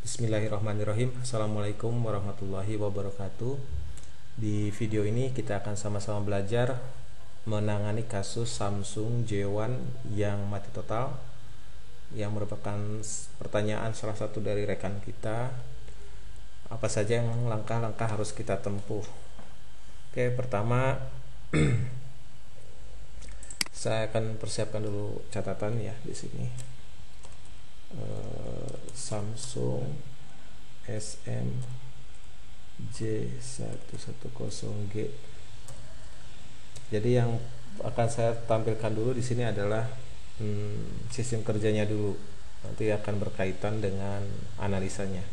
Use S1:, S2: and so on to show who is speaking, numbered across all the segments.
S1: Bismillahirrahmanirrahim. Assalamualaikum warahmatullahi wabarakatuh. Di video ini kita akan sama-sama belajar menangani kasus Samsung J1 yang mati total, yang merupakan pertanyaan salah satu dari rekan kita. Apa saja yang langkah-langkah harus kita tempuh? Oke, pertama saya akan persiapkan dulu catatan ya di sini. Samsung SMJ110G. Jadi yang akan saya tampilkan dulu di sini adalah sistem kerjanya dulu. Nanti akan berkaitan dengan analisanya.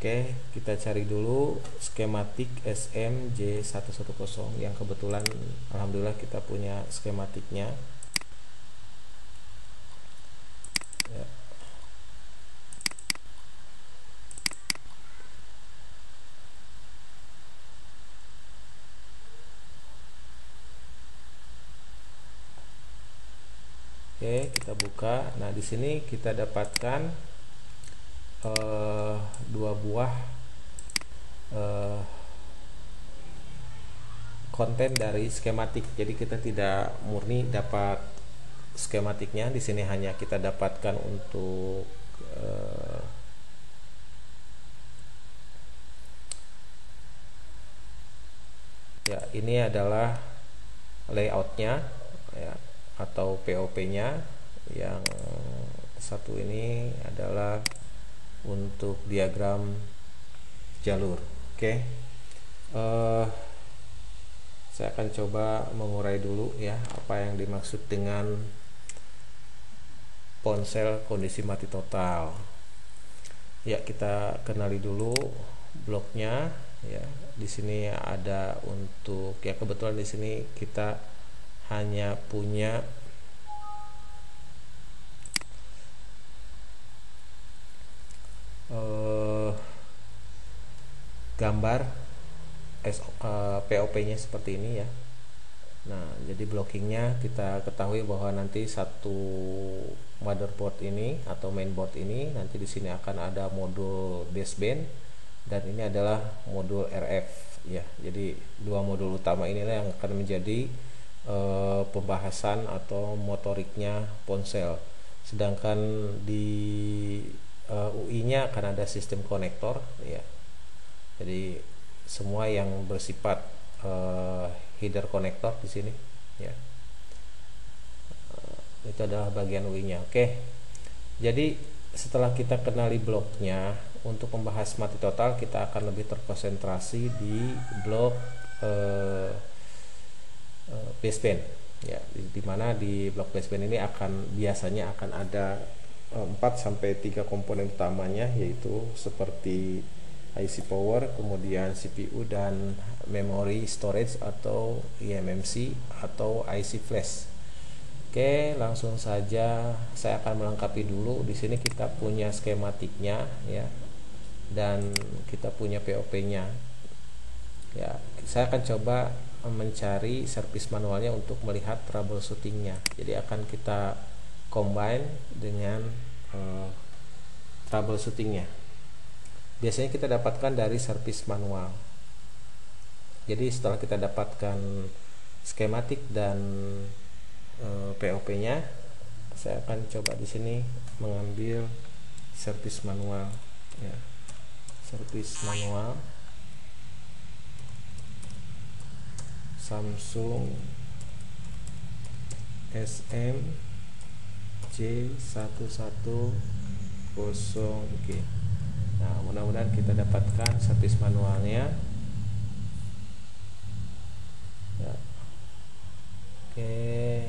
S1: Oke, kita cari dulu skematik SMJ110 yang kebetulan alhamdulillah kita punya skematiknya. Ya. Oke, kita buka. Nah, di sini kita dapatkan dua buah konten dari skematik. Jadi kita tidak murni dapat skematiknya. Di sini hanya kita dapatkan untuk ya, ini adalah layoutnya ya, atau POP-nya. Yang satu ini adalah untuk diagram jalur. Oke, saya akan coba mengurai dulu ya apa yang dimaksud dengan ponsel kondisi mati total. Ya, kita kenali dulu bloknya ya. Di sini ada untuk ya, kebetulan di sini kita hanya punya gambar POP-nya seperti ini ya. Nah, jadi blockingnya kita ketahui bahwa nanti satu motherboard ini atau mainboard ini nanti di sini akan ada modul baseband dan ini adalah modul RF ya. Jadi dua modul utama inilah yang akan menjadi pembahasan atau motoriknya ponsel. Sedangkan di UI-nya akan ada sistem konektor ya. Jadi semua yang bersifat header konektor di sini ya. Itu adalah bagian UI-nya. Oke. Jadi setelah kita kenali bloknya, untuk membahas mati total kita akan lebih terkonsentrasi di blok baseband ya, di mana di blok baseband ini biasanya akan ada 4 sampai 3 komponen utamanya, yaitu seperti IC power, kemudian CPU dan memory storage atau eMMC atau IC flash. Oke, langsung saja saya akan melengkapi dulu. Di sini kita punya skematiknya ya, dan kita punya POP-nya. Ya, saya akan coba mencari servis manualnya untuk melihat troubleshootingnya. Jadi akan kita combine dengan troubleshootingnya. Biasanya kita dapatkan dari servis manual. Jadi setelah kita dapatkan skematik dan POP-nya, saya akan coba di sini mengambil servis manual ya. Servis manual Samsung SMJ110G. Nah, mudah-mudahan kita dapatkan servis manualnya ya. Oke,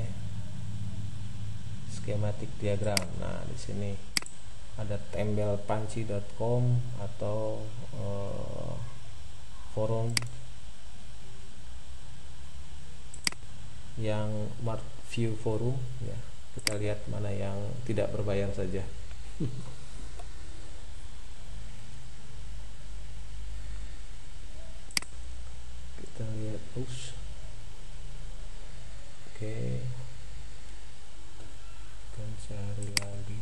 S1: skematik diagram. Nah, di sini ada tembelpanci.com atau forum yang Smart View Forum ya. Kita lihat mana yang tidak berbayar saja. Kita lihat Oke, kita cari lagi.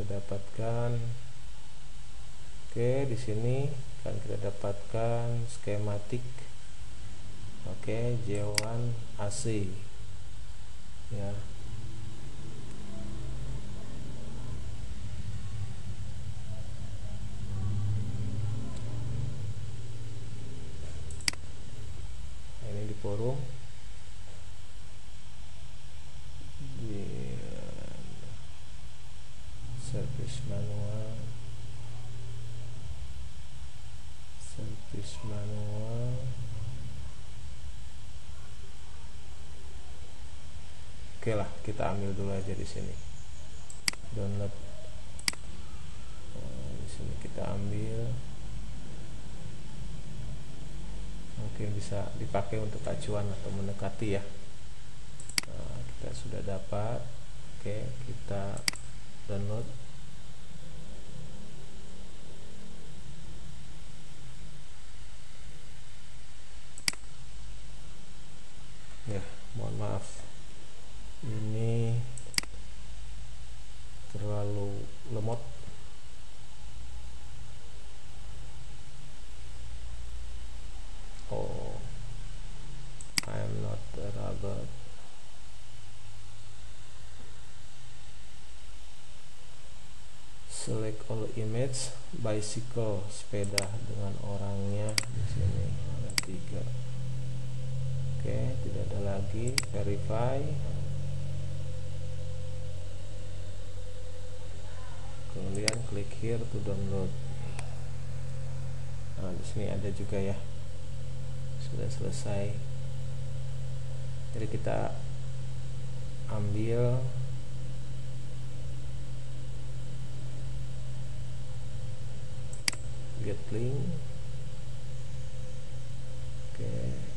S1: dapatkan. Oke, di sini akan kita dapatkan skematik. Oke, J1 AC ya. Ini di forum di service manual oke lah, kita ambil dulu aja di sini download. Di sini kita ambil, mungkin bisa dipakai untuk acuan atau mendekati ya. Nah, kita sudah dapat. Oke, kita download. Ya, mohon maaf, ini terlalu lemot. Oh, I am not a robot. Select all image, bicycle, sepeda dengan orangnya di sini ada 3. Oke, tidak ada lagi. Verify. Kemudian klik here to download. Nah, di sini ada juga ya. Sudah selesai. Jadi kita ambil get link. Oke,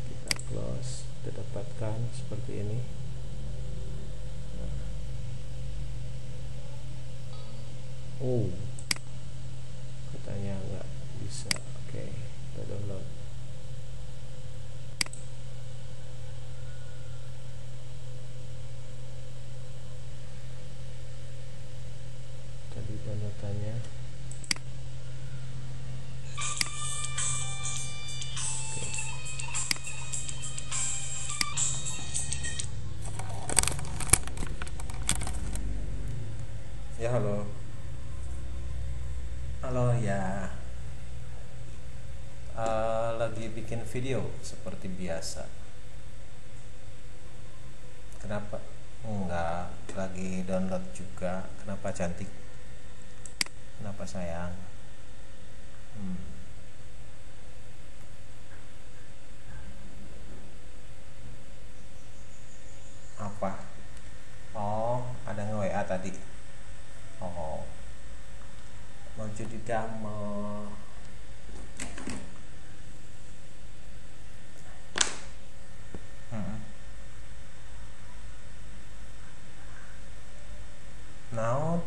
S1: kita close. Kita dapatkan seperti ini. Oh, katanya nggak bisa. Oke, kita download. Tadi downloadannya. Oke. Ya, halo. Halo ya, lagi bikin video seperti biasa. Kenapa? Enggak, lagi download juga. Kenapa cantik? Kenapa sayang? Apa? Oh, ada nge-WA tadi. Oh, mau jadi dama. Now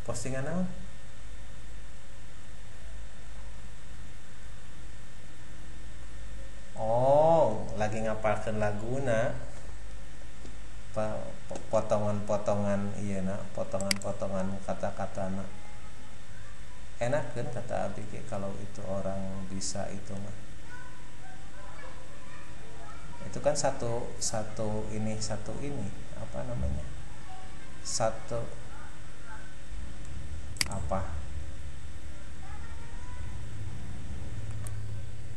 S1: postingan now. Oh, lagi ngapalkeun laguna. Potongan-potongan iya na, potongan-potongan kata-katana. Enak kan kata Abi kalau itu orang bisa itu mah. Itu kan satu ini apa namanya? Satu apa?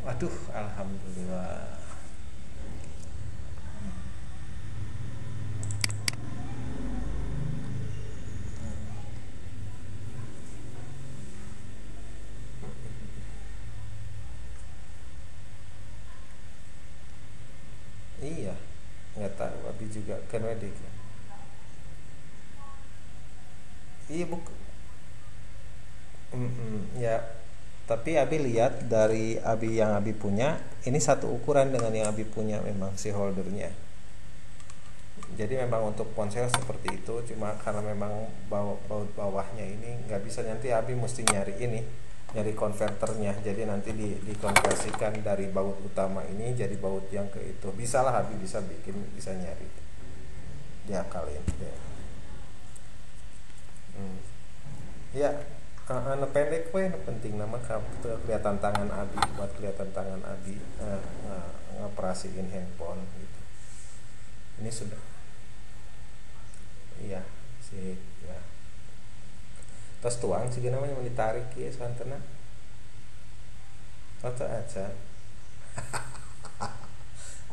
S1: Waduh, alhamdulillah. Iya, nggak tahu. Abi juga kan wedik. Iya ya. Tapi Abi lihat dari Abi yang Abi punya, ini satu ukuran dengan yang Abi punya memang si holdernya. Jadi memang untuk ponsel seperti itu, cuma karena memang baut bawahnya ini nggak bisa, nanti Abi mesti nyari konverternya. Jadi nanti dikonversikan dari baut utama ini jadi baut yang ke itu. Bisa lah Abi bisa nyari. Diakalin. Ya, anu pendek we nu penting nama kelihatan tangan abi, buat kelihatan tangan abi ngeoperasiin handphone gitu. Ini sudah, iya sih ya. Terus tuang sih namanya mau ditarik ya santana. Foto aja.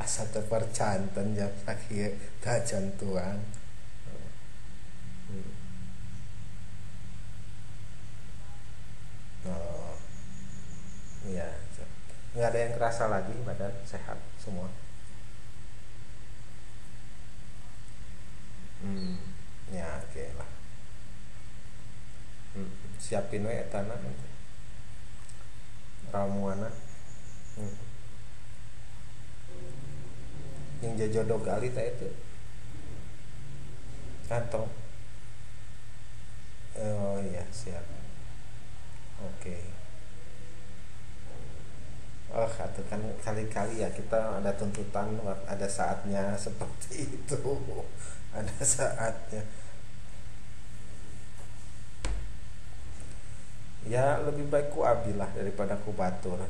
S1: Asa terpercanten jam sakit tajan tuang. Hmm. Oh, iya. Nggak ada yang kerasa lagi, badan sehat semua. Hmm. Ya, oke okay lah. Siapin we etana nanti ramuana. Hmm. Yang jajodoh kali teh itu kantong. Oh iya siap. Oke. Okay. Oh, itu kan kali-kali ya kita ada tuntutan, ada saatnya seperti itu. Ada saatnya. Ya lebih baik ku abi lah daripada ku batur.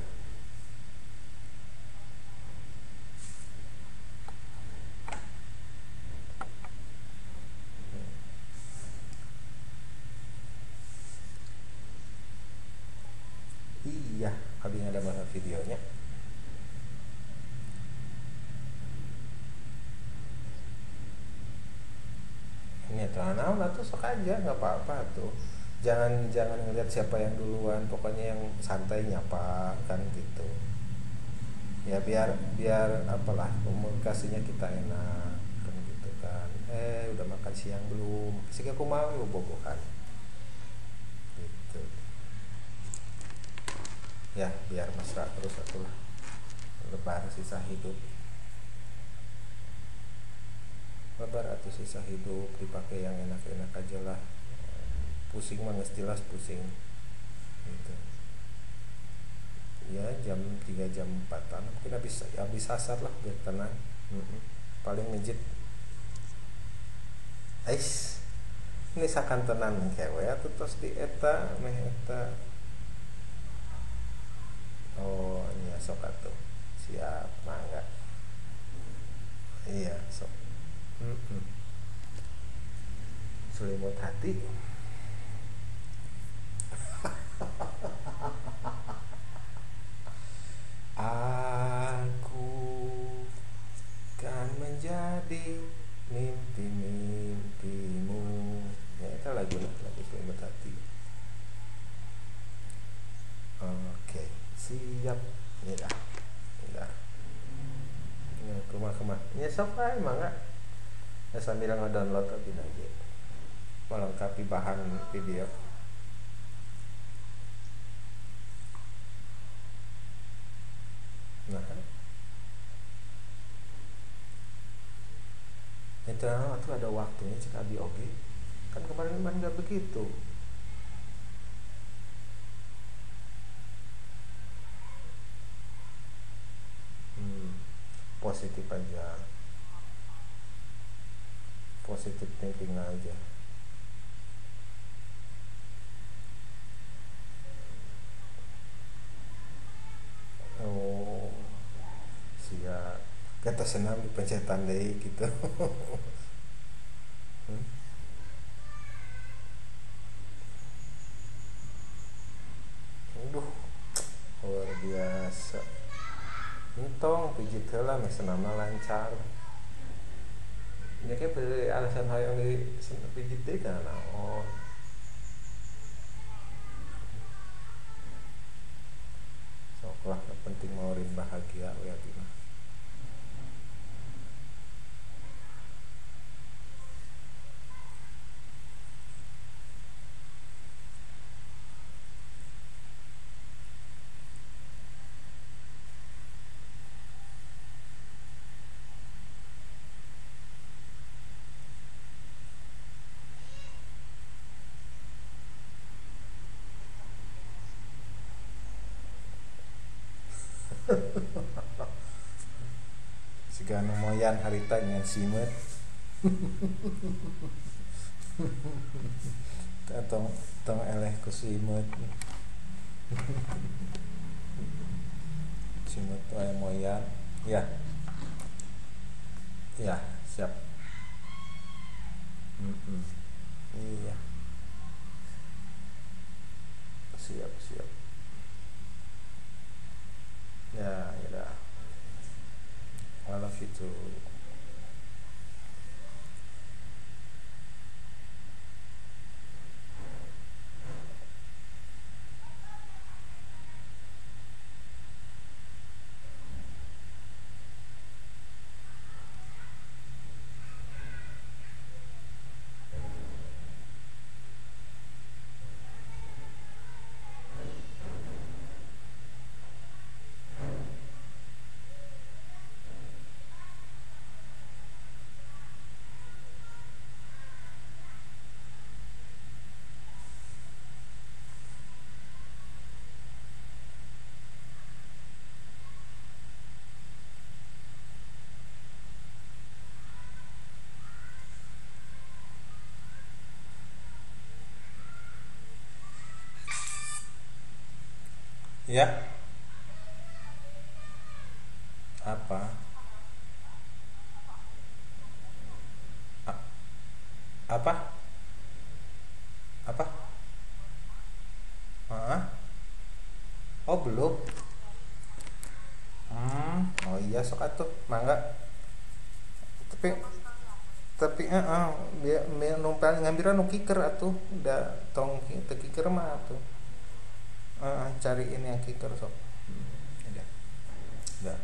S1: Iya, abi ada mana videonya. Ini terang lah tuh sok aja nggak apa-apa tuh. Jangan ngeliat siapa yang duluan, pokoknya yang santai nyapa kan gitu. Ya biar biar apalah komunikasinya kita enak kan gitu kan. Udah makan siang belum? Sih aku mau bobokan gitu. Ya biar mesra terus atulah, lebar sisa hidup, lebar atau sisa hidup dipakai yang enak-enak aja lah. Pusing mah jelas pusing gitu. Ya jam 3 jam 4 mungkin habis asar lah biar tenang. Paling mijit ais ini sakan tenan kewe atau terus di eta meh eta. Oh iya sok atuh siap mangga. Iya sok. Mm-mm. Selimut hati. Aku kan menjadi mimpi-mimpimu. Ya itu lagu selimut hati. Oke siap. Ini dah udah ini kemah ya sok aja mangga ya sambil nge-download lagi lagi melengkapi bahan video. Nah itu tuh ada waktunya cek abi oke kan kemarin nggak begitu. Positif aja, positif thinking aja. Oh siap kata senam di pencetan deh gitu. Hmm? Aduh luar biasa. Entong pijit heula meh senamna lancar. Nya ke alasan hayang di pijit deui kana naon. Sok lah penting maurin bahagia we abdi mah. Siga nu moyan harita ngan simet. tong eleh ku simut simut wae moyan ya. Ya, siap. Mm-mm. Iya, siap siap. Ya, ya dah. I love you too. Ya, apa? A- apa? Apa? Hah? Oh, belum. Oh iya sok atuh, mangga. Tapi dia numpang ngambil nu kiker atuh, udah tong teu kiker mah atuh. Cariin yang kiker sok. Udah. Udah.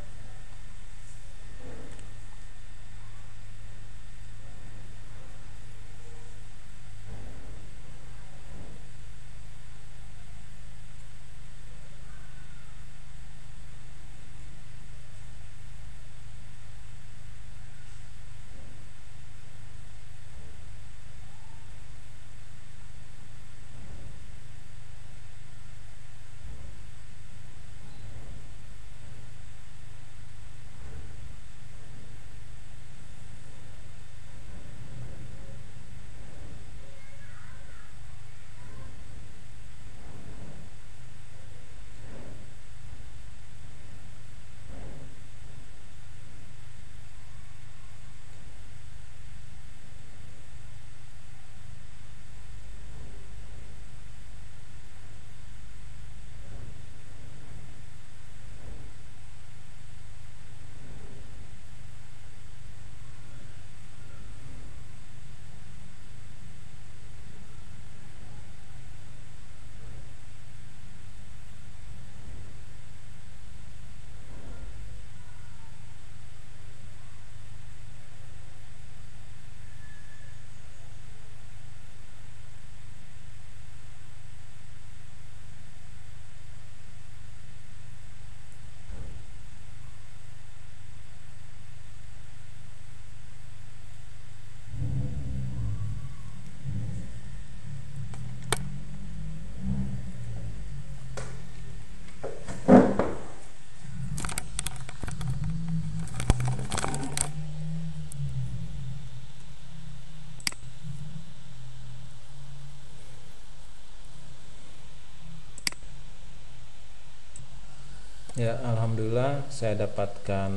S1: Ya, alhamdulillah saya dapatkan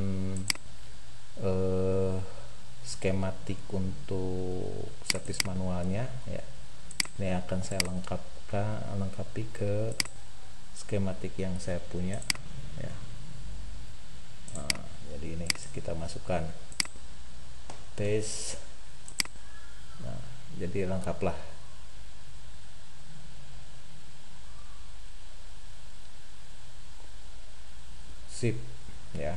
S1: eh, skematik untuk servis manualnya ya. Ini akan saya lengkapi ke skematik yang saya punya ya. Nah, jadi ini kita masukkan paste. Nah, jadi lengkaplah. Sip ya.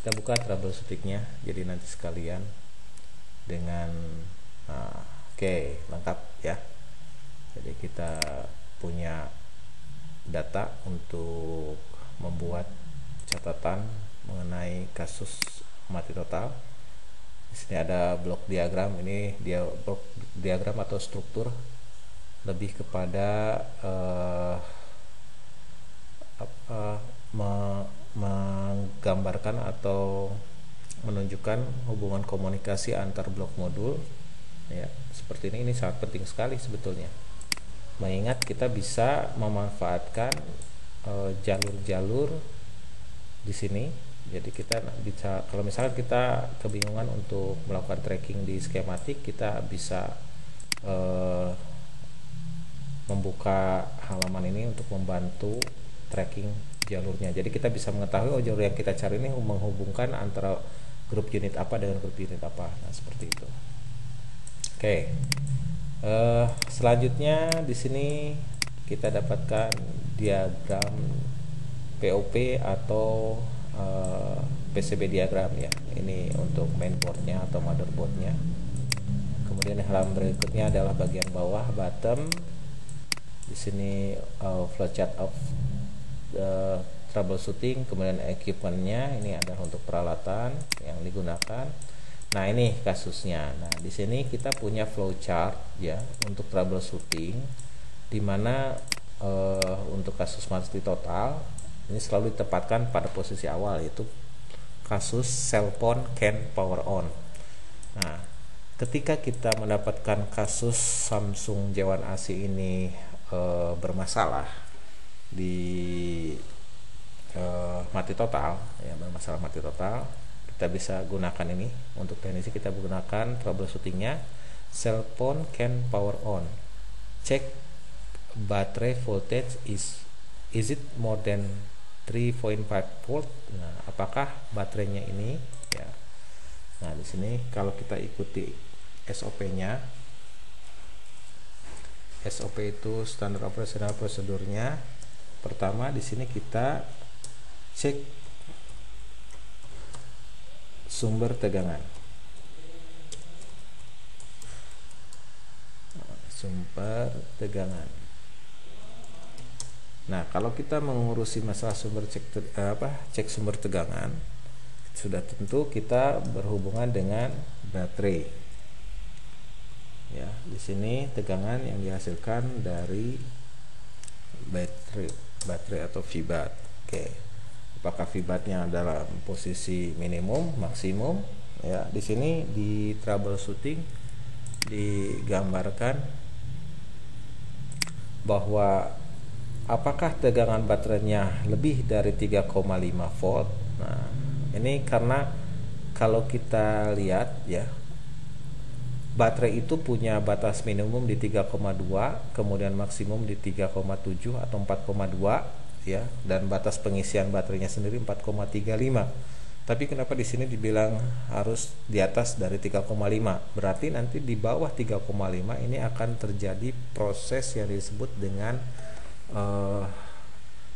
S1: Kita buka troubleshootingnya jadi nanti sekalian dengan oke, lengkap ya. Jadi kita punya data untuk membuat catatan mengenai kasus mati total. Di sini ada blok diagram. Ini dia blok diagram atau struktur lebih kepada menggambarkan atau menunjukkan hubungan komunikasi antar blok modul ya. Seperti ini sangat penting sekali sebetulnya mengingat kita bisa memanfaatkan jalur-jalur di sini. Jadi kita bisa, kalau misalkan kita kebingungan untuk melakukan tracking di skematik, kita bisa membuka halaman ini untuk membantu tracking jalurnya. Jadi kita bisa mengetahui jalur yang kita cari ini menghubungkan antara grup unit apa dengan grup unit apa. Nah, seperti itu. Oke. Selanjutnya di sini kita dapatkan diagram POP atau PCB diagram ya. Ini untuk mainboardnya atau motherboardnya. Kemudian halaman berikutnya adalah bagian bawah, bottom. Di sini flowchart of troubleshooting, kemudian equipmentnya ini adalah untuk peralatan yang digunakan. Nah, ini kasusnya. Nah, di sini kita punya flowchart ya untuk troubleshooting, di mana untuk kasus mati total ini selalu ditempatkan pada posisi awal, yaitu kasus cell phone can power on. Nah, ketika kita mendapatkan kasus Samsung J1 AC ini bermasalah di mati total ya, bermasalah mati total, kita bisa gunakan ini untuk teknisi. Kita gunakan troubleshootingnya cell phone can power on, check battery voltage is it more than 3.5 volt. Nah, apakah baterainya ini ya. Nah, di sini kalau kita ikuti SOP-nya, SOP itu standar operasional prosedurnya. Pertama di sini kita cek sumber tegangan. Sumber tegangan. Nah, kalau kita mengurusi masalah cek sumber tegangan, sudah tentu kita berhubungan dengan baterai. Ya, di sini tegangan yang dihasilkan dari baterai atau Vbat. Oke. Apakah Vbatnya adalah posisi minimum, maksimum? Ya, di sini di troubleshooting digambarkan bahwa apakah tegangan baterainya lebih dari 3,5 volt. Nah, ini karena kalau kita lihat ya, baterai itu punya batas minimum di 3,2, kemudian maksimum di 3,7 atau 4,2 ya, dan batas pengisian baterainya sendiri 4,35. Tapi kenapa di sini dibilang harus di atas dari 3,5? Berarti nanti di bawah 3,5 ini akan terjadi proses yang disebut dengan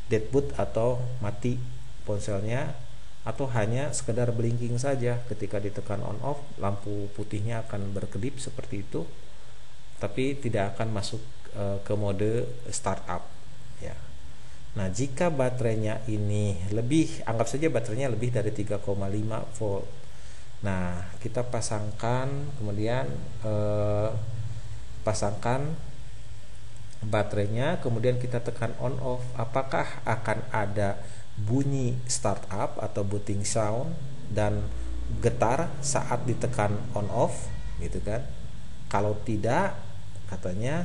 S1: dead boot atau mati ponselnya, atau hanya sekedar blinking saja. Ketika ditekan on off, lampu putihnya akan berkedip seperti itu, tapi tidak akan masuk ke mode startup ya. Nah, jika baterainya ini lebih, anggap saja baterainya lebih dari 3,5 volt. Nah, kita pasangkan, kemudian pasangkan baterainya, kemudian kita tekan on off. Apakah akan ada bunyi startup atau booting sound dan getar saat ditekan on off gitu kan? Kalau tidak, katanya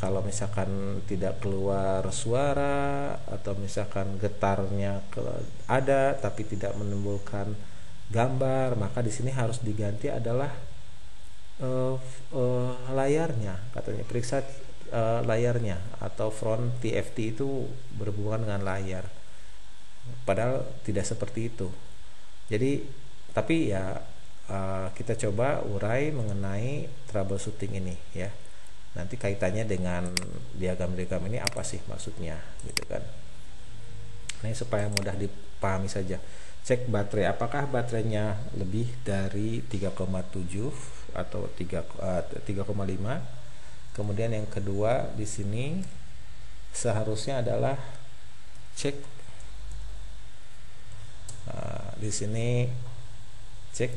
S1: kalau misalkan tidak keluar suara atau misalkan getarnya ada tapi tidak menimbulkan gambar, maka di sini harus diganti adalah layarnya, katanya periksa layarnya, atau front TFT itu berhubungan dengan layar, padahal tidak seperti itu. Jadi tapi ya kita coba urai mengenai troubleshooting ini ya. Nanti kaitannya dengan diagram-diagram ini apa sih maksudnya gitu kan. Ini supaya mudah dipahami saja. Cek baterai, apakah baterainya lebih dari 3,7 atau 3,5. Kemudian yang kedua di sini seharusnya adalah cek di sini cek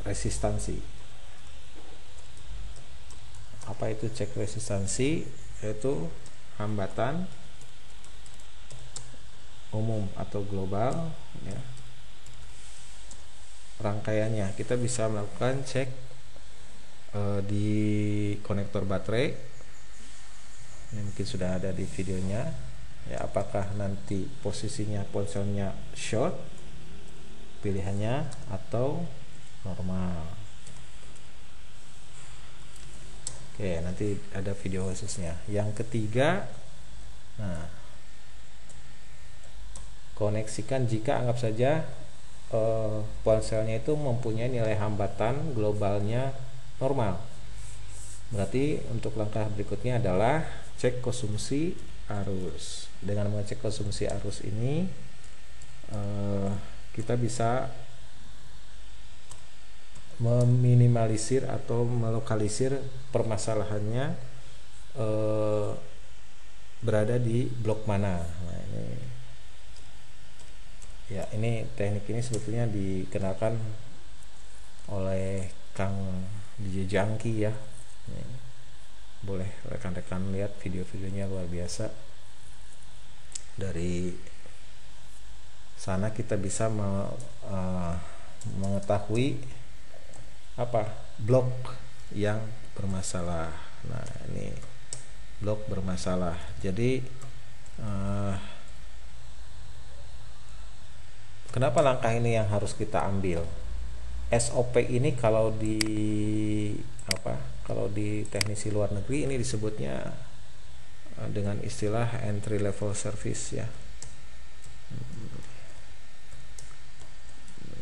S1: resistansi. Apa itu cek resistansi? Yaitu hambatan umum atau global ya. Rangkaiannya kita bisa melakukan cek di konektor baterai. Ini mungkin sudah ada di videonya ya, apakah nanti posisinya ponselnya short pilihannya atau normal. Oke, nanti ada video khususnya. Yang ketiga, nah, koneksikan jika anggap saja ponselnya itu mempunyai nilai hambatan globalnya normal. Berarti untuk langkah berikutnya adalah cek konsumsi arus. Dengan mengecek konsumsi arus ini kita bisa meminimalisir atau melokalisir permasalahannya berada di blok mana. Nah, ini teknik ini sebetulnya dikenalkan oleh Kang DJ Jangki ya. Boleh rekan-rekan lihat video-videonya, luar biasa. Dari sana kita bisa mengetahui apa blok yang bermasalah. Nah, ini blok bermasalah. Jadi kenapa langkah ini yang harus kita ambil? SOP ini kalau di teknisi luar negeri ini disebutnya dengan istilah entry level service ya.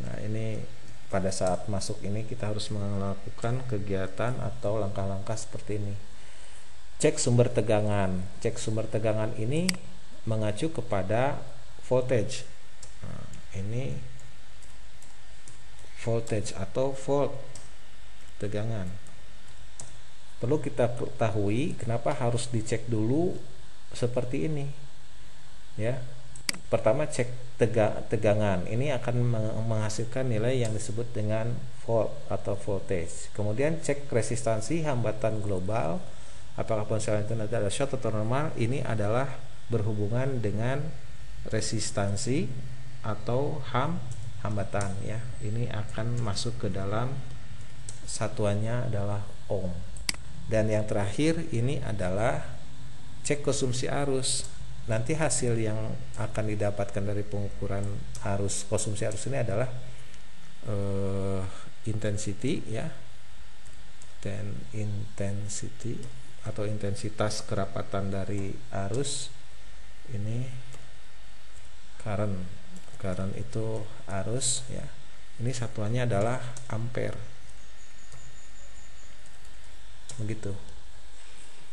S1: Nah, ini pada saat masuk ini kita harus melakukan kegiatan atau langkah-langkah seperti ini. Cek sumber tegangan. Cek sumber tegangan ini mengacu kepada voltage. Nah, ini voltage atau volt, tegangan. Perlu kita ketahui kenapa harus dicek dulu seperti ini ya. Pertama, cek tegangan. Ini akan menghasilkan nilai yang disebut dengan volt atau voltage. Kemudian cek resistansi hambatan global. Apakah ponsel itu nanti ada short atau normal? Ini adalah berhubungan dengan resistansi atau hambatan ya. Ini akan masuk ke dalam satuannya adalah ohm. Dan yang terakhir ini adalah cek konsumsi arus. Nanti hasil yang akan didapatkan dari pengukuran arus, konsumsi arus ini adalah intensity ya, dan intensity atau intensitas kerapatan dari arus. Ini current itu arus ya. Ini satuannya adalah ampere. Begitu.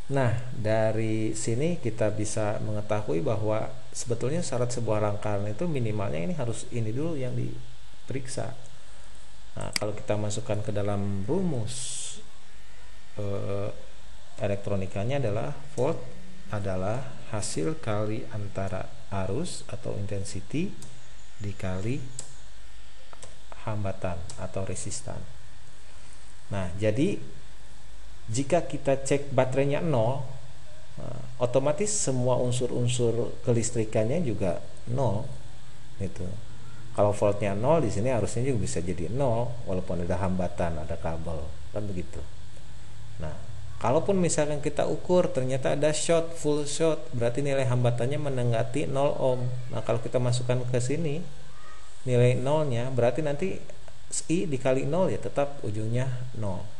S1: Nah, dari sini kita bisa mengetahui bahwa sebetulnya syarat sebuah rangkaian itu minimalnya ini harus ini dulu yang diperiksa. Nah, kalau kita masukkan ke dalam rumus elektronikanya adalah volt adalah hasil kali antara arus atau intensity dikali hambatan atau resistan. Nah, jadi jika kita cek baterainya 0, otomatis semua unsur-unsur kelistrikannya juga 0 gitu. Kalau voltnya 0 di sini arusnya juga bisa jadi 0 walaupun ada hambatan, ada kabel, kan begitu. Nah, kalaupun misalkan kita ukur ternyata ada short, full short, berarti nilai hambatannya mendekati 0 ohm. Nah, kalau kita masukkan ke sini nilai 0-nya, berarti nanti I dikali 0 ya tetap ujungnya 0.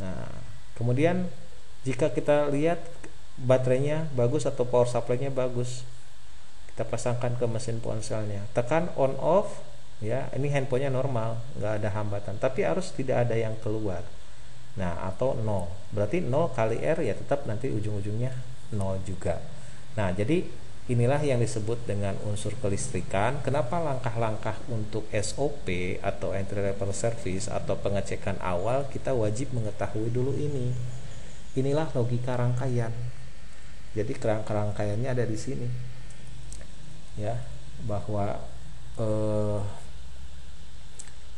S1: Nah, kemudian jika kita lihat baterainya bagus atau power supply-nya bagus, kita pasangkan ke mesin ponselnya, tekan on off ya, ini handphonenya normal, nggak ada hambatan, tapi arus tidak ada yang keluar. Nah, atau 0, berarti 0 kali R ya tetap nanti ujung-ujungnya 0 juga. Nah, jadi inilah yang disebut dengan unsur kelistrikan. Kenapa langkah-langkah untuk SOP atau entry level service atau pengecekan awal kita wajib mengetahui dulu ini. Inilah logika rangkaian. Jadi rangkaiannya ada di sini. Ya, bahwa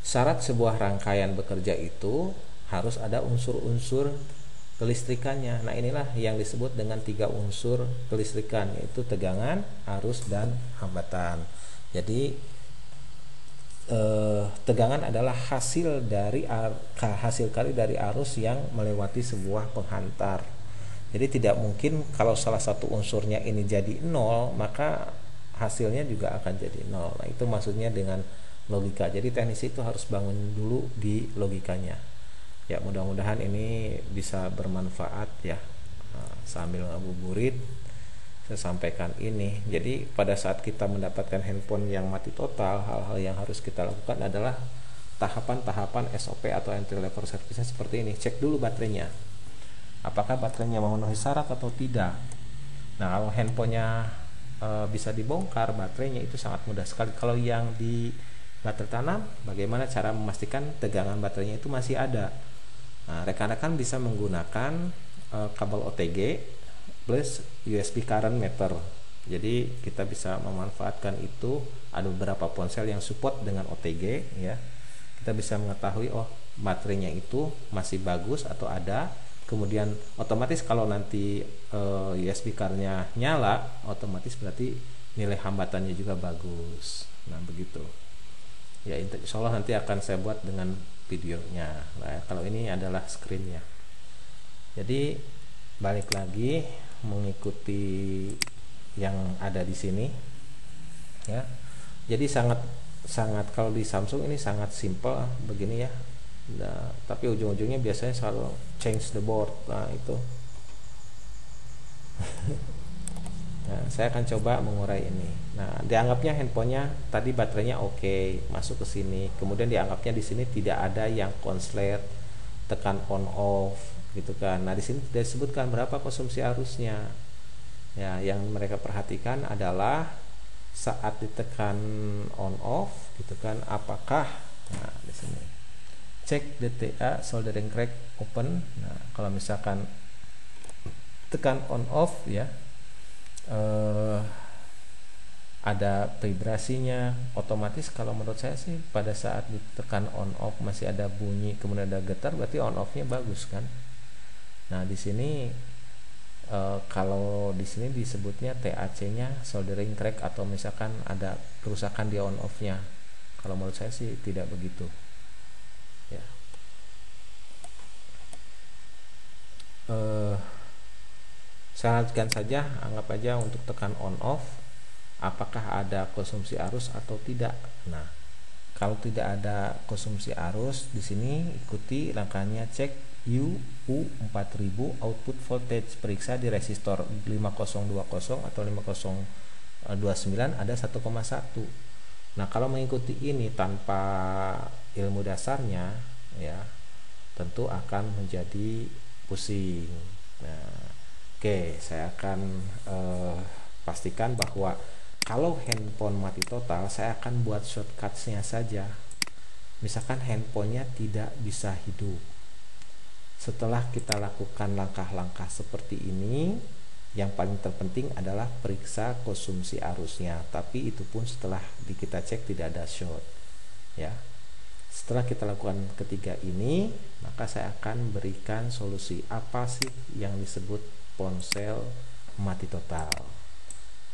S1: syarat sebuah rangkaian bekerja itu harus ada unsur-unsur kelistrikannya. Nah, inilah yang disebut dengan 3 unsur kelistrikan, yaitu tegangan, arus, dan hambatan. Jadi tegangan adalah hasil kali dari arus yang melewati sebuah penghantar. Jadi tidak mungkin kalau salah satu unsurnya ini jadi 0, maka hasilnya juga akan jadi 0. Nah, itu maksudnya dengan logika. Jadi teknisi itu harus bangun dulu di logikanya. Ya, mudah-mudahan ini bisa bermanfaat ya. Nah, sambil ngabuburit saya sampaikan ini. Jadi pada saat kita mendapatkan handphone yang mati total, hal-hal yang harus kita lakukan adalah tahapan-tahapan SOP atau entry level service-nya seperti ini. Cek dulu baterainya, apakah baterainya memenuhi syarat atau tidak. Nah, kalau handphonenya bisa dibongkar baterainya, itu sangat mudah sekali. Kalau yang di baterai tanam, bagaimana cara memastikan tegangan baterainya itu masih ada? Nah, rekan-rekan bisa menggunakan kabel OTG plus USB current meter. Jadi kita bisa memanfaatkan itu. Ada beberapa ponsel yang support dengan OTG ya. Kita bisa mengetahui baterainya itu masih bagus atau ada. Kemudian otomatis kalau nanti USB current-nya nyala, otomatis berarti nilai hambatannya juga bagus. Nah, begitu. Ya, insya Allah nanti akan saya buat dengan videonya. Nah, kalau ini adalah screen-nya. Jadi balik lagi mengikuti yang ada di sini ya. Jadi sangat kalau di Samsung ini sangat simple begini ya. Nah, tapi ujung-ujungnya biasanya selalu change the board. Nah, itu nah, saya akan coba mengurai ini. Nah, dianggapnya handphonenya tadi baterainya oke, masuk ke sini. Kemudian dianggapnya di sini tidak ada yang konslet, tekan on off gitu kan. Nah, di sini tidak disebutkan berapa konsumsi arusnya. Ya, yang mereka perhatikan adalah saat ditekan on off gitu kan, apakah di sini cek DTA soldering crack open. Nah, kalau misalkan tekan on off ya, ada vibrasinya otomatis. Kalau menurut saya sih pada saat ditekan on off masih ada bunyi kemudian ada getar, berarti on off-nya bagus kan. Nah, di sini kalau di sini disebutnya TAC-nya soldering crack atau misalkan ada kerusakan di on off-nya. Kalau menurut saya sih tidak begitu. Ya. Saya lanjutkan saja, anggap aja untuk tekan on off apakah ada konsumsi arus atau tidak. Nah, kalau tidak ada konsumsi arus, di sini ikuti langkahnya, cek U4000 output voltage, periksa di resistor 5020 atau 5029 ada 1,1. Nah, kalau mengikuti ini tanpa ilmu dasarnya ya, tentu akan menjadi pusing. Nah, oke, saya akan pastikan bahwa kalau handphone mati total, saya akan buat shortcuts-nya saja. Misalkan handphonenya tidak bisa hidup. Setelah kita lakukan langkah-langkah seperti ini, yang paling terpenting adalah periksa konsumsi arusnya. Tapi itu pun setelah kita cek tidak ada short. Ya. Setelah kita lakukan ketiga ini, maka saya akan berikan solusi. Apa sih yang disebut ponsel mati total?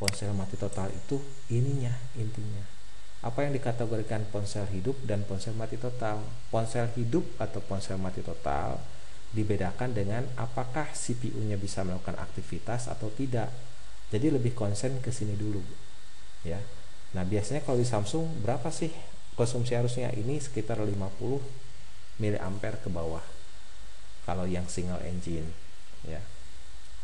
S1: Ponsel mati total itu intinya. Apa yang dikategorikan ponsel hidup dan ponsel mati total? Ponsel hidup atau ponsel mati total dibedakan dengan apakah CPU-nya bisa melakukan aktivitas atau tidak. Jadi lebih konsen ke sini dulu ya. Nah, biasanya kalau di Samsung berapa sih konsumsi arusnya? Ini sekitar 50 mA ke bawah kalau yang single engine ya.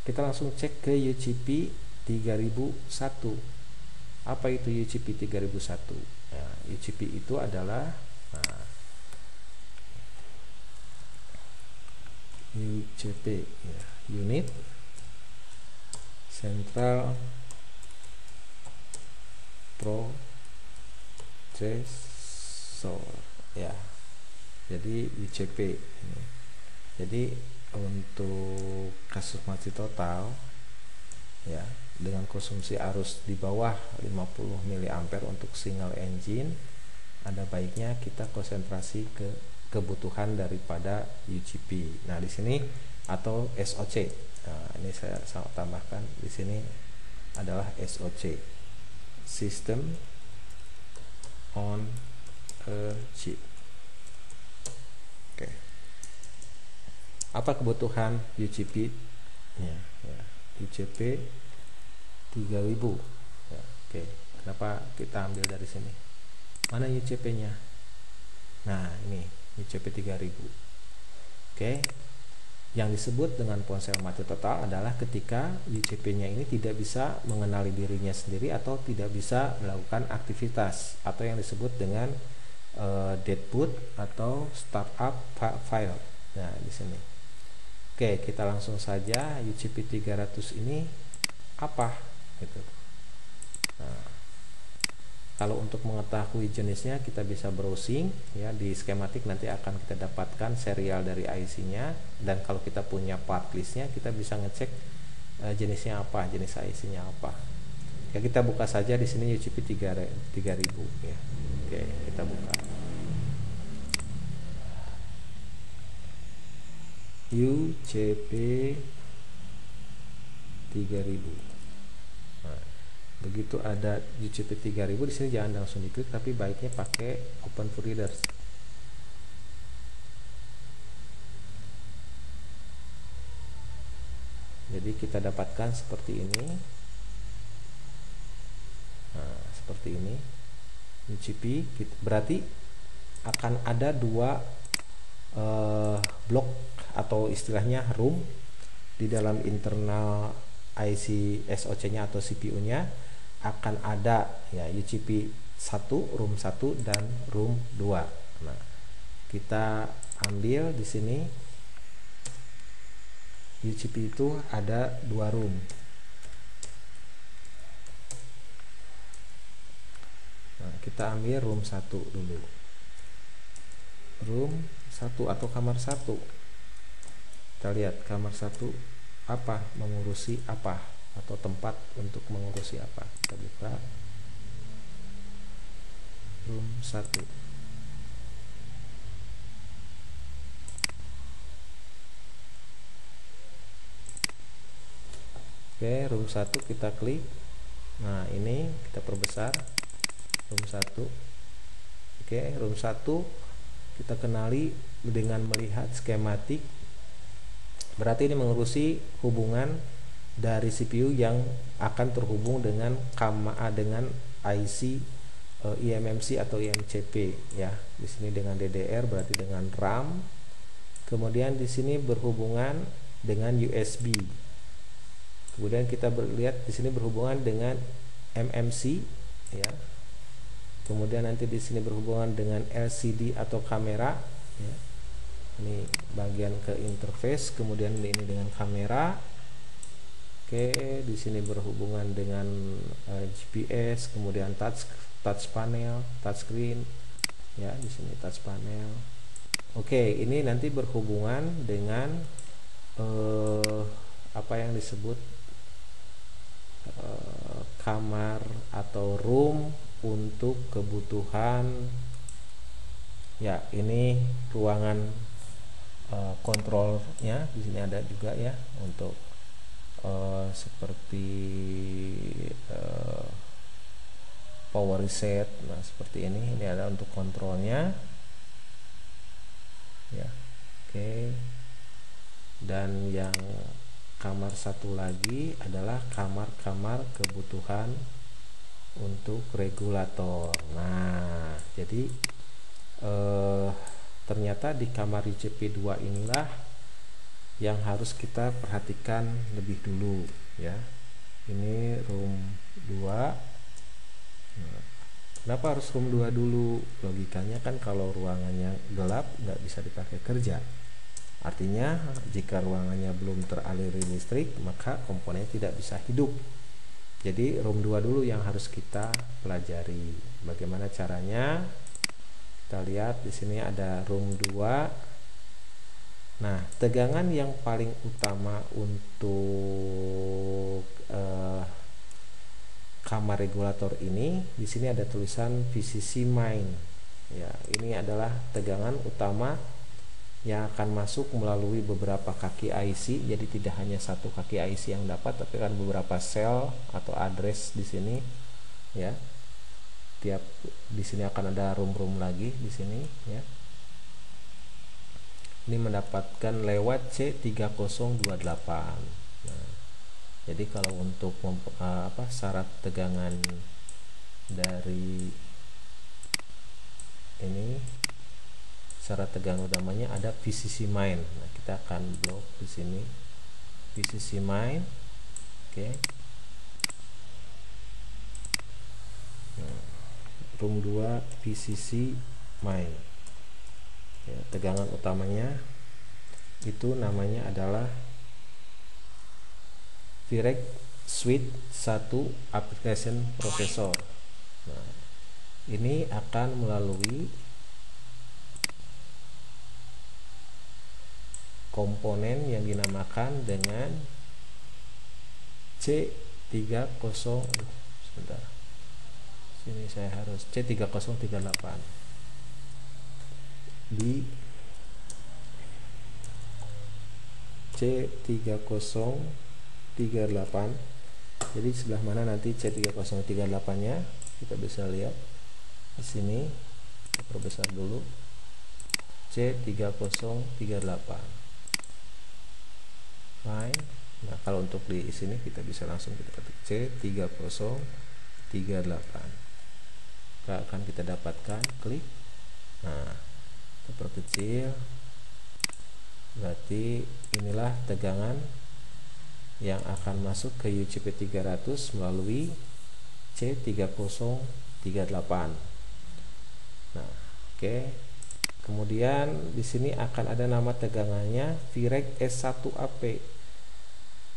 S1: Kita langsung cek ke UCP 3001. Apa itu UCP 3001? Nah, UCP itu adalah UCP ya, unit central processor ya. Jadi UCP ini. Jadi untuk kasus mati total ya, dengan konsumsi arus di bawah 50 mA untuk single engine, ada baiknya kita konsentrasi ke kebutuhan daripada UCP. Nah, di sini atau SOC. Nah, ini saya tambahkan di sini adalah SOC, System on chip. Oke. Apa kebutuhan UCP? Ya, UCP 3000. Ya, oke. Kenapa kita ambil dari sini? Mana UCP-nya? Nah, ini UCP 3000. Oke. Yang disebut dengan ponsel mati total adalah ketika UCP-nya ini tidak bisa mengenali dirinya sendiri atau tidak bisa melakukan aktivitas, atau yang disebut dengan dead boot atau startup file. Nah, di sini. Oke, kita langsung saja UCP 300 ini apa gitu. Nah, kalau untuk mengetahui jenisnya kita bisa browsing ya, di skematik nanti akan kita dapatkan serial dari IC-nya, dan kalau kita punya part list-nya kita bisa ngecek jenisnya apa, jenis IC-nya apa. Ya, kita buka saja di sini UCP 3000 ya. Oke, kita buka. UCP 3000. Nah, begitu ada UCP 3000 di sini jangan langsung diklik, tapi baiknya pakai Open for Readers. Jadi kita dapatkan seperti ini. Nah, seperti ini UCP, berarti akan ada dua blok atau istilahnya room di dalam internal IC SoC-nya atau CPU-nya. Akan ada ya UCP 1, room 1 dan room 2. Nah, kita ambil di sini UCP itu ada 2 room. Nah, kita ambil room 1 dulu. Room 1 atau kamar 1. Kita lihat kamar 1 apa, mengurusi apa, atau tempat untuk mengurusi apa. Kita buka room 1. Oke, room 1 kita klik. Nah, ini kita perbesar room 1. Oke, room 1 kita kenali dengan melihat skematik. Berarti ini mengurusi hubungan dari CPU yang akan terhubung dengan dengan IC eMMC atau eMCP ya. Di sini dengan DDR berarti dengan RAM. Kemudian di sini berhubungan dengan USB. Kemudian kita lihat di sini berhubungan dengan MMC ya. Kemudian nanti di sini berhubungan dengan LCD atau kamera ya. Ini bagian ke interface, kemudian ini dengan kamera. Oke, di sini berhubungan dengan GPS, kemudian touch panel, touch screen ya, di sini touch panel. Oke, ini nanti berhubungan dengan apa yang disebut kamar atau room untuk kebutuhan ya. Ini ruangan kontrolnya di sini ada juga ya, untuk seperti power reset. Nah, seperti ini ada untuk kontrolnya ya. Oke, dan yang kamar satu lagi adalah kamar-kamar kebutuhan untuk regulator. Nah, jadi ternyata di kamar UCP 2 inilah yang harus kita perhatikan lebih dulu ya. Ini room 2. Nah, kenapa harus room 2 dulu? Logikanya kan kalau ruangannya gelap nggak bisa dipakai kerja. Artinya jika ruangannya belum teraliri listrik, maka komponen tidak bisa hidup. Jadi room 2 dulu yang harus kita pelajari. Bagaimana caranya? Kita lihat di sini ada room 2. Nah, tegangan yang paling utama untuk kamar regulator ini, di sini ada tulisan VCC main. Ya, ini adalah tegangan utama yang akan masuk melalui beberapa kaki IC. Jadi tidak hanya satu kaki IC yang dapat, tapi kan beberapa sel atau address di sini ya. setiap di sini akan ada room lagi di sini ya. Ini mendapatkan lewat C3028. Nah, jadi kalau untuk syarat tegangan dari ini, syarat tegangan utamanya ada VCC main. Nah, kita akan blok di sini VCC main. Oke. Room 2 VCC main. Ya, tegangan utamanya itu namanya adalah VREQ Suite 1 Application Processor. Nah, ini akan melalui komponen yang dinamakan dengan C30, sebentar, sini saya harus C3038 di C3038. Jadi sebelah mana nanti C3038 nya kita bisa lihat di sini. Kita perbesar dulu C3038 fine. Nah, kalau untuk di sini kita bisa langsung kita ketik C3038. Akan kita dapatkan, klik. Nah, kita perkecil. Berarti inilah tegangan yang akan masuk ke UCP 300 melalui C3038. Nah, oke. Kemudian di sini akan ada nama tegangannya VREQ S1AP.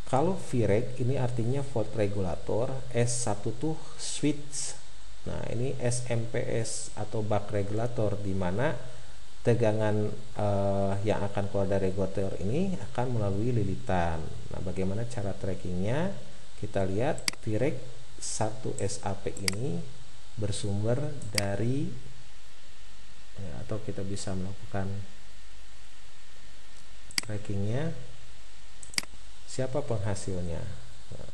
S1: Kalau VREQ ini artinya volt regulator, S1 tuh switch. Nah, ini SMPS atau buck regulator, di mana tegangan yang akan keluar dari regulator ini akan melalui lilitan. Nah, bagaimana cara trackingnya? Kita lihat VREQ 1 SAP ini bersumber dari atau kita bisa melakukan trackingnya. Siapa penghasilnya? Nah,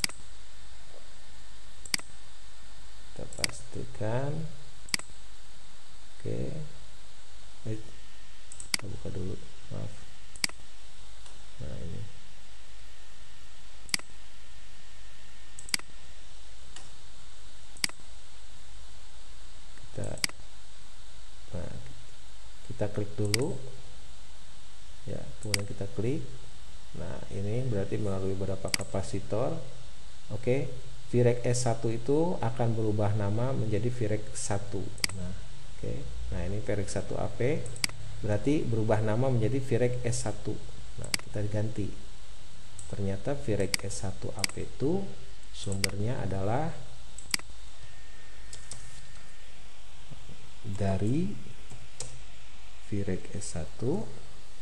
S1: kita pastikan. Oke. Kita buka dulu, maaf. Nah, ini kita klik dulu ya, kemudian kita klik. Nah, ini berarti melalui beberapa kapasitor. Oke, VREQ S1 itu akan berubah nama menjadi VREQ 1. Nah, oke. Nah, ini VREQ 1 AP berarti berubah nama menjadi VREQ S1. Nah, kita ganti. Ternyata VREQ S1 AP itu sumbernya adalah dari VREQ S1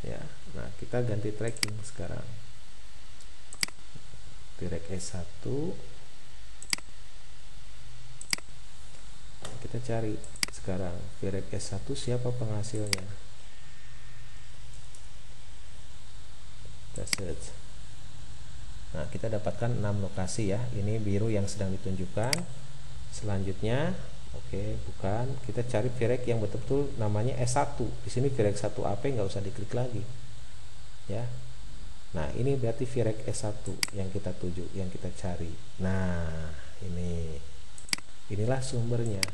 S1: ya. Nah, kita ganti tracking sekarang. VREQ S1, kita cari sekarang VREQ S1 siapa penghasilnya. Kita search. Nah, kita dapatkan 6 lokasi ya. Ini biru yang sedang ditunjukkan. Selanjutnya, oke, bukan. Kita cari VREQ yang betul-betul namanya S1. Di sini VREQ 1 AP, nggak usah diklik lagi. Ya. Nah, ini berarti VREQ S1 yang kita tuju, yang kita cari. Nah, inilah sumbernya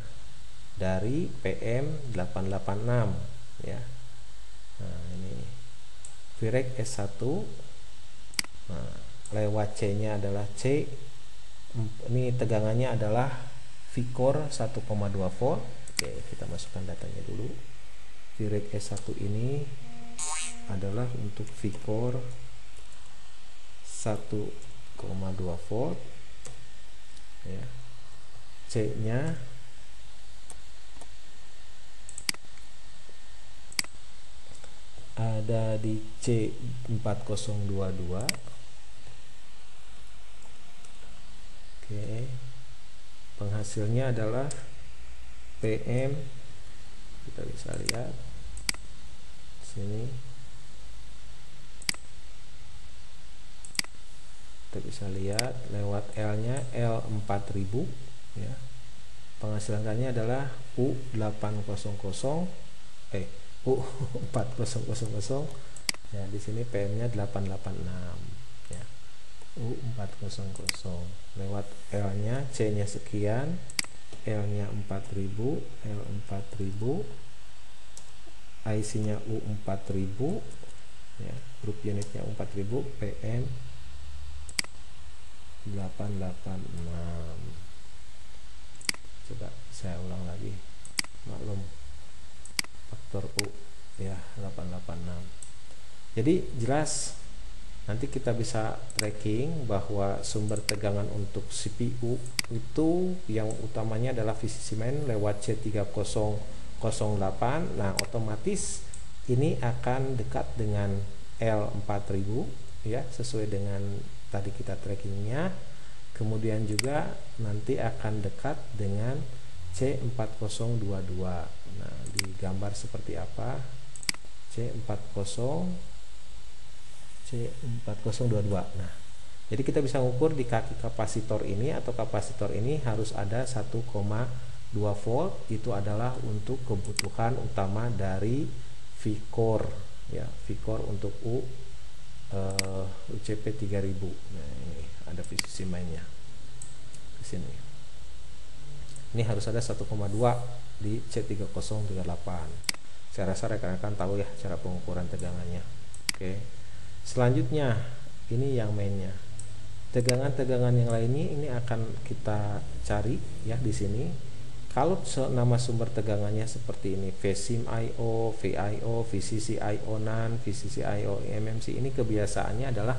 S1: dari PM886 ya. Nah, ini VREQ S1. Nah, lewat C-nya adalah C. Ini tegangannya adalah VCore 1,2 volt. Oke, kita masukkan datanya dulu. VREQ S1 ini adalah untuk VCore 1,2 volt ya. C-nya ada di C4022. Oke. Penghasilnya adalah PM, kita bisa lihat sini, kita bisa lihat lewat L nya L4000 ya. Sedangkannya adalah U800 U4000 ya, di sini PM-nya 886 ya. U400 lewat L-nya, C-nya sekian, L-nya 4000, L 4000, IC-nya U4000 ya, grup unitnya U4000, PM 886. Coba saya ulang lagi, maklum faktor U ya, 886. Jadi jelas nanti kita bisa tracking bahwa sumber tegangan untuk CPU itu yang utamanya adalah VCC main lewat C3008. Nah, otomatis ini akan dekat dengan L4000 ya, sesuai dengan tadi kita trackingnya. Kemudian juga nanti akan dekat dengan C4022. Nah, digambar seperti apa? C4022. Nah, jadi kita bisa mengukur di kaki kapasitor ini atau kapasitor ini harus ada 1,2 volt. Itu adalah untuk kebutuhan utama dari V-core ya, V-core untuk UCP 3000. Nah, ini ada VCC mainnya di sini. Ini harus ada 1,2 di C3038. Saya rasa rekan-rekan tahu ya cara pengukuran tegangannya. Oke. Selanjutnya ini yang mainnya. Tegangan-tegangan yang lainnya ini akan kita cari ya di sini. Kalau nama sumber tegangannya seperti ini, VSIM IO, VIO, VCC IO NAND, VCC IO eMMC, ini kebiasaannya adalah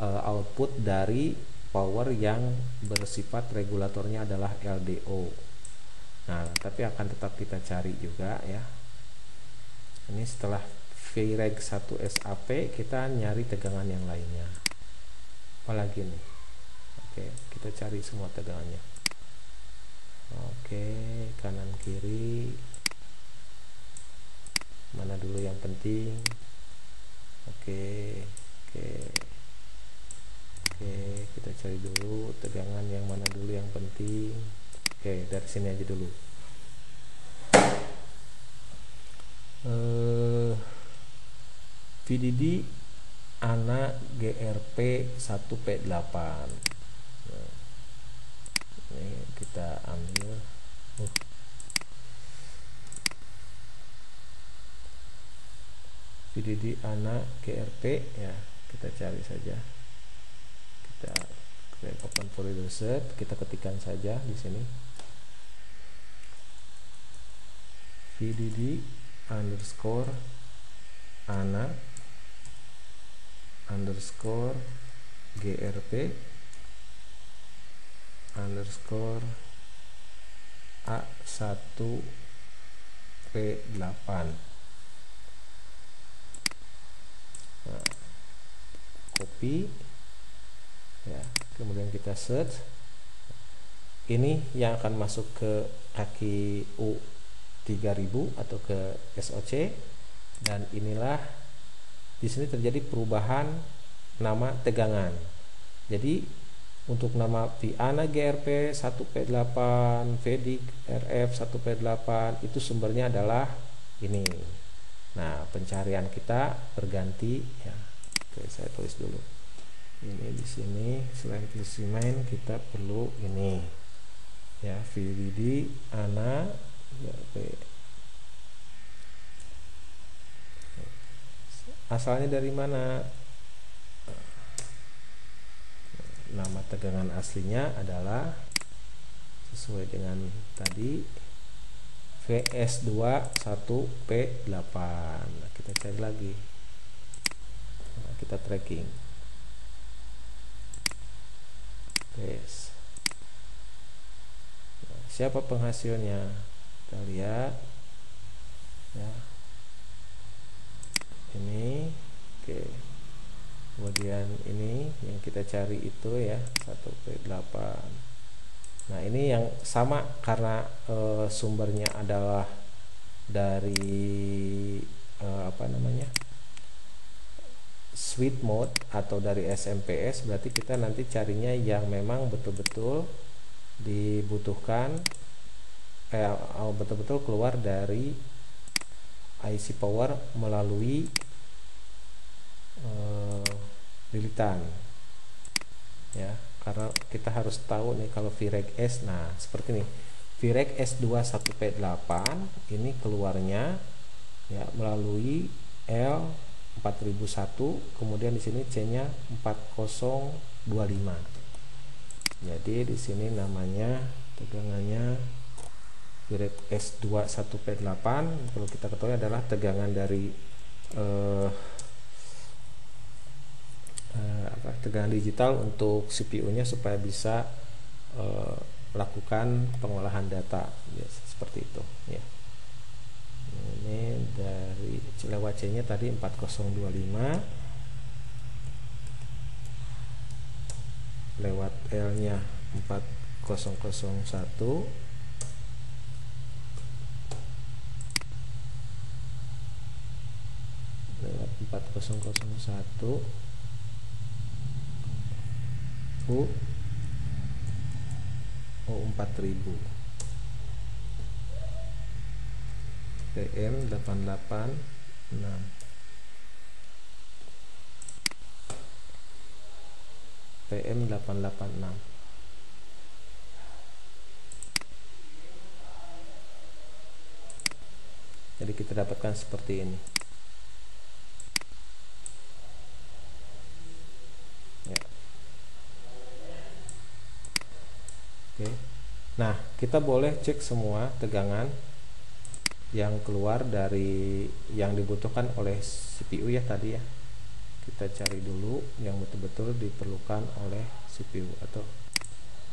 S1: output dari power yang bersifat regulatornya adalah LDO. Nah, tapi akan tetap kita cari juga ya. Ini setelah VREG 1 SAP kita nyari tegangan yang lainnya. Apalagi nih. Oke, kita cari semua tegangannya. Oke, kanan kiri. Mana dulu yang penting? Oke, kita cari dulu tegangan yang mana dulu yang penting. Oke, dari sini aja dulu. VDD ANA GRP 1P8. Nah, ini kita ambil VDD ANA GRP ya, kita cari saja. Kita open for reader set, kita ketikkan saja di sini VDD underscore ANA underscore GRP underscore A1P8. Nah, copy ya, kemudian kita search. Ini yang akan masuk ke kaki U3000 atau ke SOC, dan inilah di sini terjadi perubahan nama tegangan. Jadi untuk nama VANA GRP 1P8, VDIC RF 1P8 itu sumbernya adalah ini. Nah, pencarian kita berganti ya. Oke, saya tulis dulu. Ini di sini selain VCC main kita perlu ini ya, VDD ANA GRP. Asalnya dari mana? Nama tegangan aslinya adalah sesuai dengan tadi VS2 1P8. Nah, kita cari lagi. Nah, kita tracking. Yes. Nah, siapa penghasilnya? Kita lihat ya. Ini oke. Kemudian ini yang kita cari itu ya 1P8. Nah, ini yang sama karena sumbernya adalah dari switch mode atau dari SMPS, berarti kita nanti carinya yang memang betul-betul dibutuhkan betul-betul keluar dari IC power melalui lilitan ya, karena kita harus tahu nih kalau VREG S. Nah seperti nih, VREG S21P8 ini keluarnya ya melalui L4001, kemudian di sini C-nya 4025. Jadi di sini namanya tegangannya VREG S21P8. Perlu kita ketahui adalah tegangan dari tegangan digital untuk CPU-nya supaya bisa melakukan pengolahan data ya, seperti itu ya. Ini dari lewat C-nya tadi 4025, lewat L-nya 4001, lewat 4001 U4000 PM886 PM886. Jadi kita dapatkan seperti ini ya. Oke. Nah, kita boleh cek semua tegangan yang keluar dari yang dibutuhkan oleh CPU ya tadi ya. Kita cari dulu yang betul-betul diperlukan oleh CPU atau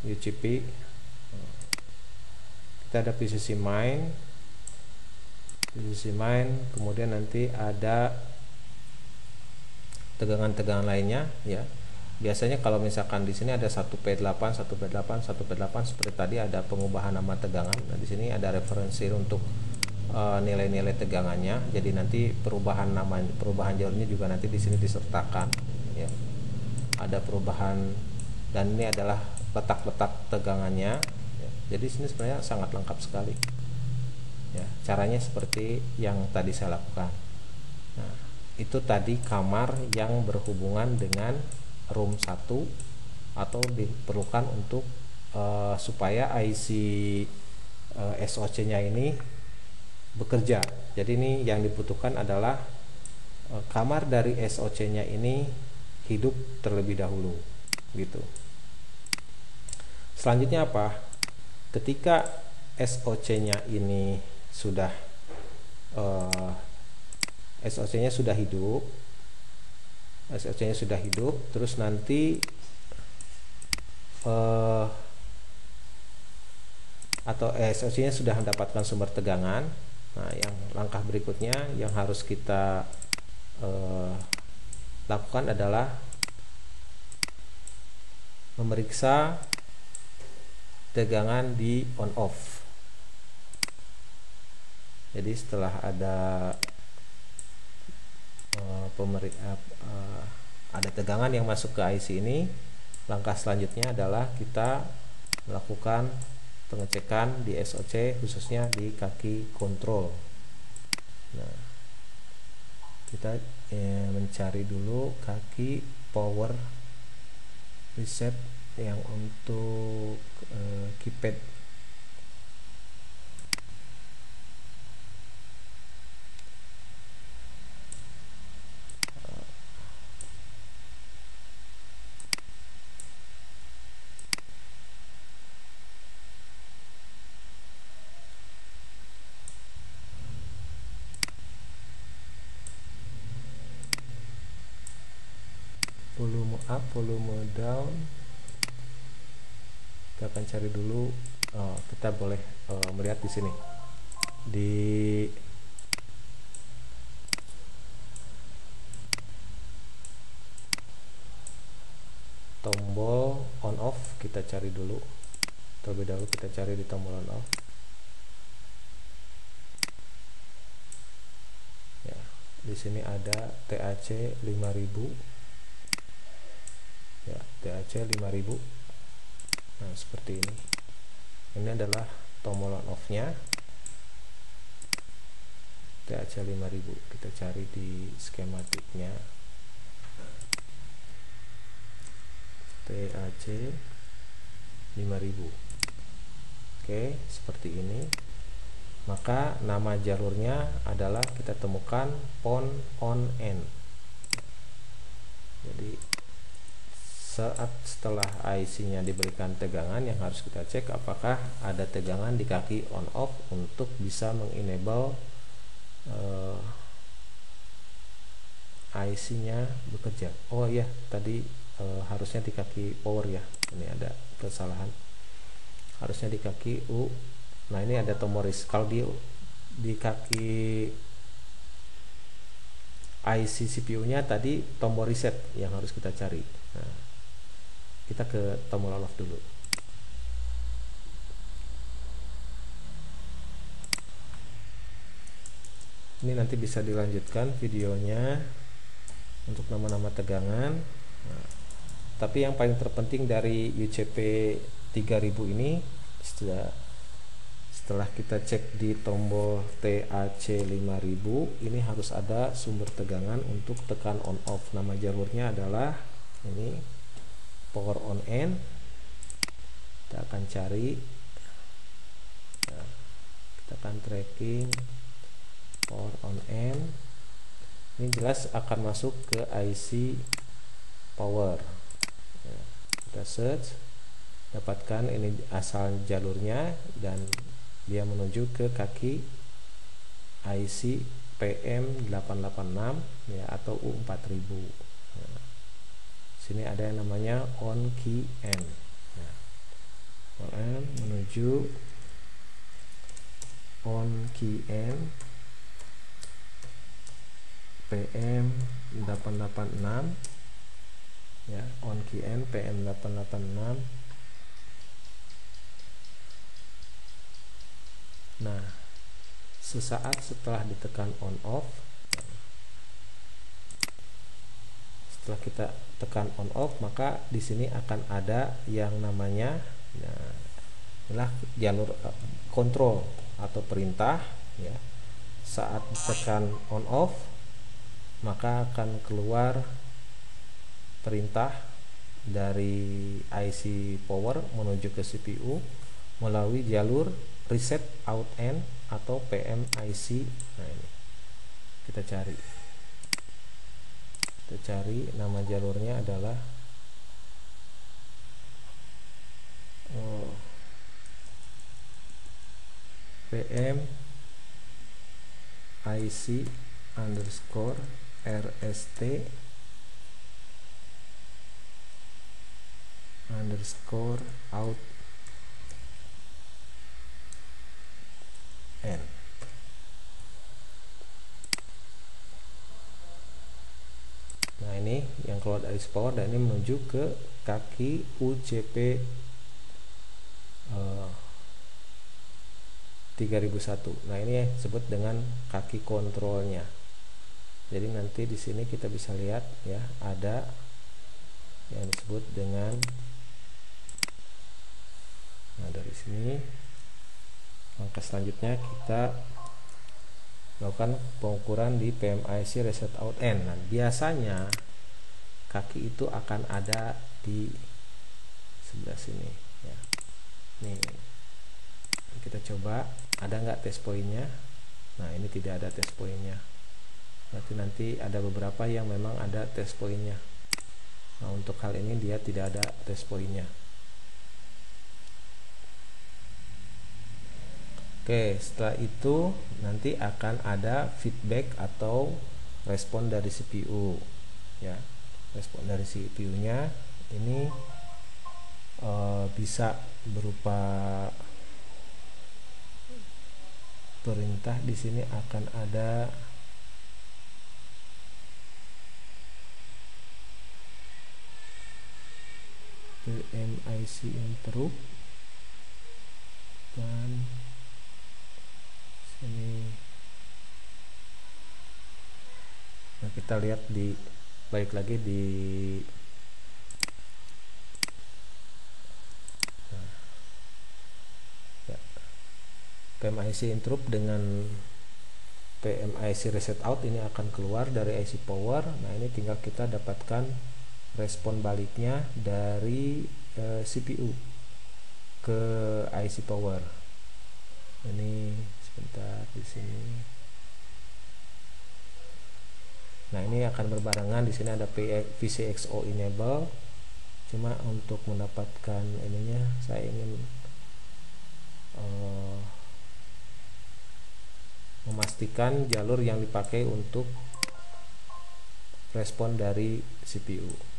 S1: UCP. Kita ada PCC main, kemudian nanti ada tegangan-tegangan lainnya ya. Biasanya kalau misalkan di sini ada 1P8 seperti tadi ada pengubahan nama tegangan. Nah, di sini ada referensi untuk nilai-nilai tegangannya. Jadi nanti perubahan jalurnya juga nanti di sini disertakan ya. Ada perubahan dan ini adalah letak-letak tegangannya ya. Jadi sini sebenarnya sangat lengkap sekali. Ya, caranya seperti yang tadi saya lakukan. Nah, itu tadi kamar yang berhubungan dengan room 1 atau diperlukan untuk supaya IC SoC-nya ini bekerja. Jadi ini yang dibutuhkan adalah kamar dari SoC-nya ini hidup terlebih dahulu gitu. Selanjutnya apa? Ketika SoC-nya ini sudah SoC-nya sudah hidup, terus nanti atau SoC-nya sudah mendapatkan sumber tegangan. Nah, yang langkah berikutnya yang harus kita lakukan adalah memeriksa tegangan di on off. Jadi setelah ada ada tegangan yang masuk ke IC ini, langkah selanjutnya adalah kita melakukan pengecekan di SoC, khususnya di kaki kontrol. Nah, kita mencari dulu kaki power reset yang untuk keypad. Volume up, volume down. Kita akan cari dulu. Kita boleh melihat di sini di tombol on off. Kita cari dulu terlebih dahulu, kita cari di tombol on off ya. Di sini ada TAC 5000 ya, TAC 5000. Nah, seperti ini adalah tombol on off nya TAC 5000. Kita cari di skematiknya TAC 5000. Oke, seperti ini. Maka nama jalurnya adalah kita temukan PON on N. Jadi setelah IC-nya diberikan tegangan, yang harus kita cek apakah ada tegangan di kaki on off untuk bisa mengenable IC-nya bekerja. Oh ya, tadi harusnya di kaki power ya. Ini ada kesalahan. Harusnya di kaki U. Nah, ini ada tombol reset. Kalau di kaki IC CPU-nya tadi tombol reset yang harus kita cari. Nah, kita ke tombol on off dulu. Ini nanti bisa dilanjutkan videonya untuk nama-nama tegangan. Nah, tapi yang paling terpenting dari UCP 3000 ini, setelah kita cek di tombol TAC 5000, ini harus ada sumber tegangan untuk tekan on off. Nama jalurnya adalah ini, power on N. Kita akan cari, nah, kita akan tracking power on N. Ini jelas akan masuk ke IC power. Ya, kita search, dapatkan ini asal jalurnya, dan dia menuju ke kaki IC PM886 ya, atau U4000. Nah, sini ada yang namanya on key N. Nah, on N menuju on key N PM886 ya, on key N PM886. Nah, sesaat setelah ditekan on off, setelah kita tekan on off, maka di sini akan ada yang namanya, nah, inilah jalur kontrol atau perintah ya. Saat ditekan on off, maka akan keluar perintah dari IC power menuju ke CPU melalui jalur reset out N atau PMIC. Nah, ini kita cari nama jalurnya adalah PMIC underscore RST underscore out N. Nah, ini yang keluar dari power, dan ini menuju ke kaki UCP 3001. Nah, ini disebut dengan kaki kontrolnya. Jadi nanti di sini kita bisa lihat ya, ada yang disebut dengan, nah dari sini langkah selanjutnya kita lakukan pengukuran di PMIC reset out N. Nah, biasanya kaki itu akan ada di sebelah sini ya. Nih, kita coba ada nggak test pointnya. Nah, ini tidak ada test pointnya. Berarti nanti ada beberapa yang memang ada test pointnya. Nah, untuk hal ini dia tidak ada test pointnya. Oke, setelah itu nanti akan ada feedback atau respon dari CPU ya. Respon dari CPU-nya ini bisa berupa perintah. Di sini akan ada PMIC improve, dan sini, nah kita lihat di balik lagi di nah, ya, PMIC interrupt dengan PMIC reset out ini akan keluar dari IC power. Nah, ini tinggal kita dapatkan respon baliknya dari CPU ke IC power. Ini sebentar di sini. Nah, ini akan berbarengan. Di sini ada VCXO enable. Cuma untuk mendapatkan ininya saya ingin memastikan jalur yang dipakai untuk respon dari CPU.